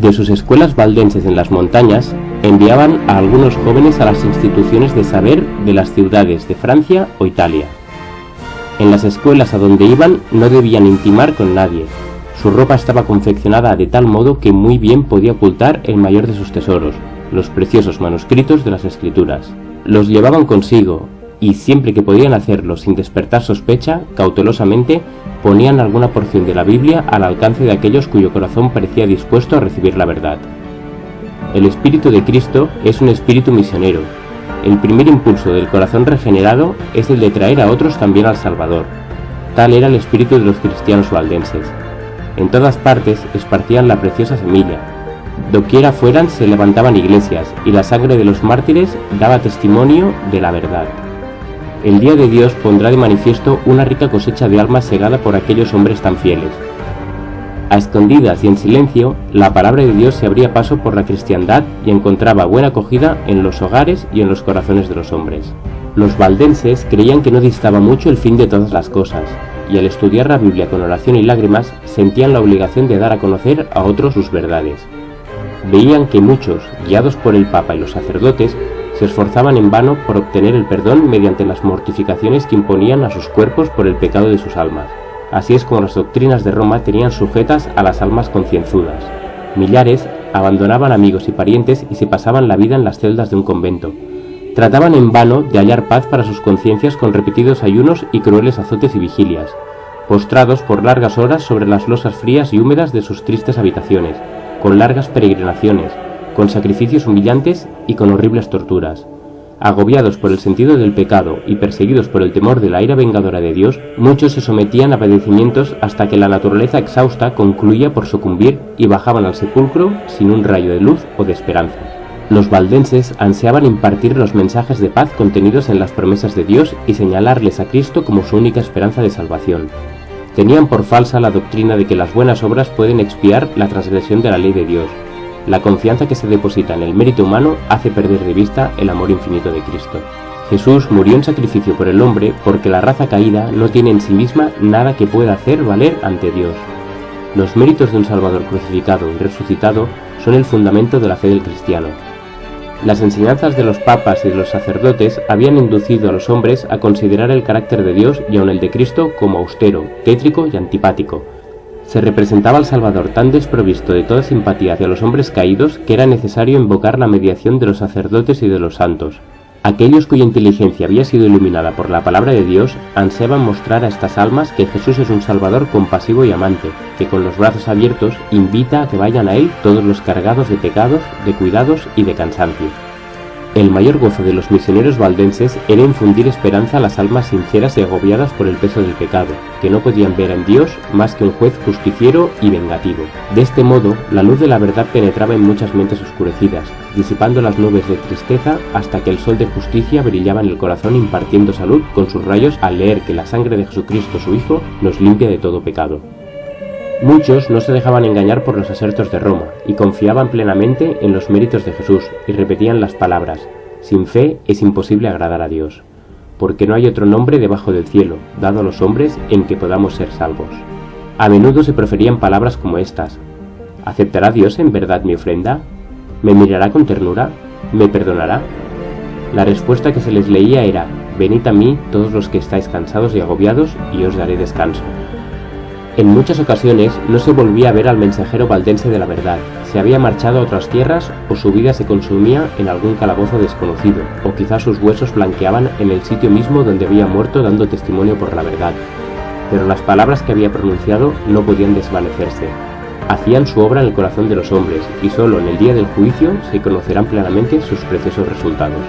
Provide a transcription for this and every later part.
De sus escuelas valdenses en las montañas, enviaban a algunos jóvenes a las instituciones de saber de las ciudades de Francia o Italia. En las escuelas a donde iban no debían intimar con nadie. Su ropa estaba confeccionada de tal modo que muy bien podía ocultar el mayor de sus tesoros, los preciosos manuscritos de las Escrituras. Los llevaban consigo, y siempre que podían hacerlo sin despertar sospecha, cautelosamente ponían alguna porción de la Biblia al alcance de aquellos cuyo corazón parecía dispuesto a recibir la verdad. El Espíritu de Cristo es un espíritu misionero. El primer impulso del corazón regenerado es el de traer a otros también al Salvador. Tal era el espíritu de los cristianos valdenses. En todas partes esparcían la preciosa semilla. Doquiera fueran se levantaban iglesias, y la sangre de los mártires daba testimonio de la verdad. El día de Dios pondrá de manifiesto una rica cosecha de almas segada por aquellos hombres tan fieles. A escondidas y en silencio, la palabra de Dios se abría paso por la cristiandad y encontraba buena acogida en los hogares y en los corazones de los hombres. Los valdenses creían que no distaba mucho el fin de todas las cosas, y al estudiar la Biblia con oración y lágrimas, sentían la obligación de dar a conocer a otros sus verdades. Veían que muchos, guiados por el Papa y los sacerdotes, se esforzaban en vano por obtener el perdón mediante las mortificaciones que imponían a sus cuerpos por el pecado de sus almas. Así es como las doctrinas de Roma tenían sujetas a las almas concienzudas. Millares abandonaban amigos y parientes y se pasaban la vida en las celdas de un convento. Trataban en vano de hallar paz para sus conciencias con repetidos ayunos y crueles azotes y vigilias, postrados por largas horas sobre las losas frías y húmedas de sus tristes habitaciones, con largas peregrinaciones, con sacrificios humillantes y con horribles torturas. Agobiados por el sentido del pecado y perseguidos por el temor de la ira vengadora de Dios, muchos se sometían a padecimientos hasta que la naturaleza exhausta concluía por sucumbir y bajaban al sepulcro sin un rayo de luz o de esperanza. Los valdenses ansiaban impartir los mensajes de paz contenidos en las promesas de Dios y señalarles a Cristo como su única esperanza de salvación. Tenían por falsa la doctrina de que las buenas obras pueden expiar la transgresión de la ley de Dios. La confianza que se deposita en el mérito humano hace perder de vista el amor infinito de Cristo. Jesús murió en sacrificio por el hombre porque la raza caída no tiene en sí misma nada que pueda hacer valer ante Dios. Los méritos de un Salvador crucificado y resucitado son el fundamento de la fe del cristiano. Las enseñanzas de los papas y de los sacerdotes habían inducido a los hombres a considerar el carácter de Dios y aun el de Cristo como austero, tétrico y antipático. Se representaba al Salvador tan desprovisto de toda simpatía hacia los hombres caídos que era necesario invocar la mediación de los sacerdotes y de los santos. Aquellos cuya inteligencia había sido iluminada por la palabra de Dios ansiaban mostrar a estas almas que Jesús es un Salvador compasivo y amante, que con los brazos abiertos invita a que vayan a Él todos los cargados de pecados, de cuidados y de cansancio. El mayor gozo de los misioneros valdenses era infundir esperanza a las almas sinceras y agobiadas por el peso del pecado, que no podían ver en Dios más que un juez justiciero y vengativo. De este modo, la luz de la verdad penetraba en muchas mentes oscurecidas, disipando las nubes de tristeza hasta que el sol de justicia brillaba en el corazón impartiendo salud con sus rayos al leer que la sangre de Jesucristo su Hijo nos limpia de todo pecado. Muchos no se dejaban engañar por los asertos de Roma y confiaban plenamente en los méritos de Jesús y repetían las palabras: sin fe es imposible agradar a Dios, porque no hay otro nombre debajo del cielo, dado a los hombres, en que podamos ser salvos. A menudo se proferían palabras como estas: ¿aceptará Dios en verdad mi ofrenda? ¿Me mirará con ternura? ¿Me perdonará? La respuesta que se les leía era: venid a mí todos los que estáis cansados y agobiados, y os daré descanso. En muchas ocasiones no se volvía a ver al mensajero valdense de la verdad, se había marchado a otras tierras o su vida se consumía en algún calabozo desconocido, o quizás sus huesos blanqueaban en el sitio mismo donde había muerto dando testimonio por la verdad. Pero las palabras que había pronunciado no podían desvanecerse. Hacían su obra en el corazón de los hombres y solo en el día del juicio se conocerán plenamente sus preciosos resultados.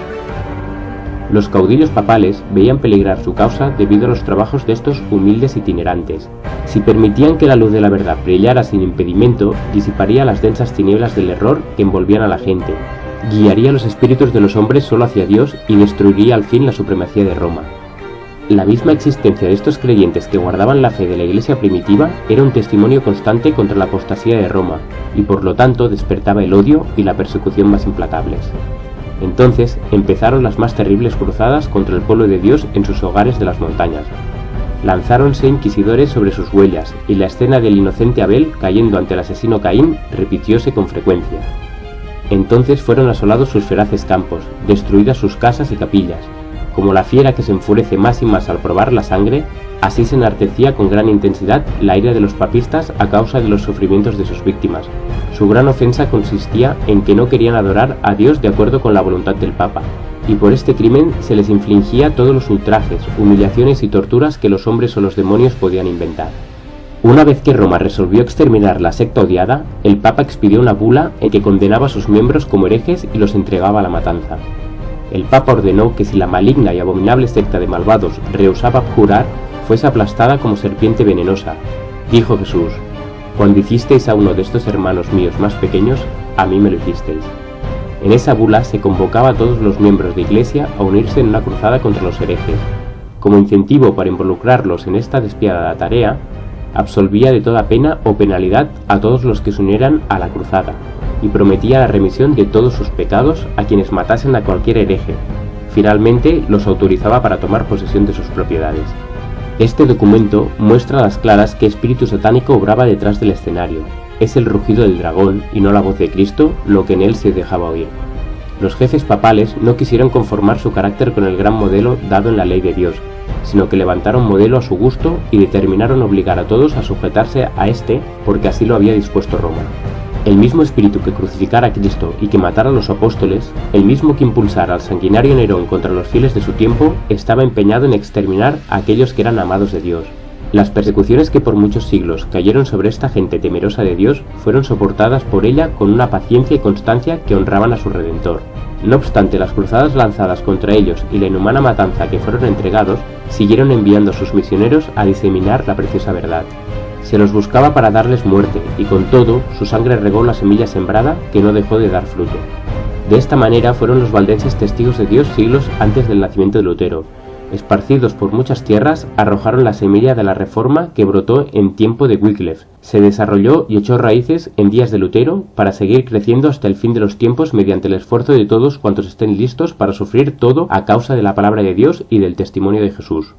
Los caudillos papales veían peligrar su causa debido a los trabajos de estos humildes itinerantes. Si permitían que la luz de la verdad brillara sin impedimento, disiparía las densas tinieblas del error que envolvían a la gente, guiaría los espíritus de los hombres solo hacia Dios y destruiría al fin la supremacía de Roma. La misma existencia de estos creyentes que guardaban la fe de la Iglesia primitiva era un testimonio constante contra la apostasía de Roma, y por lo tanto despertaba el odio y la persecución más implacables. Entonces empezaron las más terribles cruzadas contra el pueblo de Dios en sus hogares de las montañas. Lanzáronse inquisidores sobre sus huellas, y la escena del inocente Abel cayendo ante el asesino Caín repitióse con frecuencia. Entonces fueron asolados sus feraces campos, destruidas sus casas y capillas. Como la fiera que se enfurece más y más al probar la sangre, así se enartecía con gran intensidad la ira de los papistas a causa de los sufrimientos de sus víctimas. Su gran ofensa consistía en que no querían adorar a Dios de acuerdo con la voluntad del Papa, y por este crimen se les infligía todos los ultrajes, humillaciones y torturas que los hombres o los demonios podían inventar. Una vez que Roma resolvió exterminar la secta odiada, el Papa expidió una bula en que condenaba a sus miembros como herejes y los entregaba a la matanza. El Papa ordenó que si la maligna y abominable secta de malvados rehusaba jurar, fuese aplastada como serpiente venenosa. Dijo Jesús: «Cuando hicisteis a uno de estos hermanos míos más pequeños, a mí me lo hicisteis». En esa bula se convocaba a todos los miembros de Iglesia a unirse en una cruzada contra los herejes. Como incentivo para involucrarlos en esta despiadada tarea, absolvía de toda pena o penalidad a todos los que se unieran a la cruzada, y prometía la remisión de todos sus pecados a quienes matasen a cualquier hereje. Finalmente, los autorizaba para tomar posesión de sus propiedades. Este documento muestra a las claras qué espíritu satánico obraba detrás del escenario. Es el rugido del dragón, y no la voz de Cristo, lo que en él se dejaba oír. Los jefes papales no quisieron conformar su carácter con el gran modelo dado en la ley de Dios, sino que levantaron modelo a su gusto y determinaron obligar a todos a sujetarse a este porque así lo había dispuesto Roma. El mismo espíritu que crucificara a Cristo y que matara a los apóstoles, el mismo que impulsara al sanguinario Nerón contra los fieles de su tiempo, estaba empeñado en exterminar a aquellos que eran amados de Dios. Las persecuciones que por muchos siglos cayeron sobre esta gente temerosa de Dios fueron soportadas por ella con una paciencia y constancia que honraban a su Redentor. No obstante, las cruzadas lanzadas contra ellos y la inhumana matanza que fueron entregados, siguieron enviando a sus misioneros a diseminar la preciosa verdad. Se los buscaba para darles muerte, y con todo, su sangre regó la semilla sembrada que no dejó de dar fruto. De esta manera fueron los valdenses testigos de Dios siglos antes del nacimiento de Lutero. Esparcidos por muchas tierras, arrojaron la semilla de la Reforma que brotó en tiempo de Wycliffe, se desarrolló y echó raíces en días de Lutero, para seguir creciendo hasta el fin de los tiempos mediante el esfuerzo de todos cuantos estén listos para sufrir todo a causa de la palabra de Dios y del testimonio de Jesús.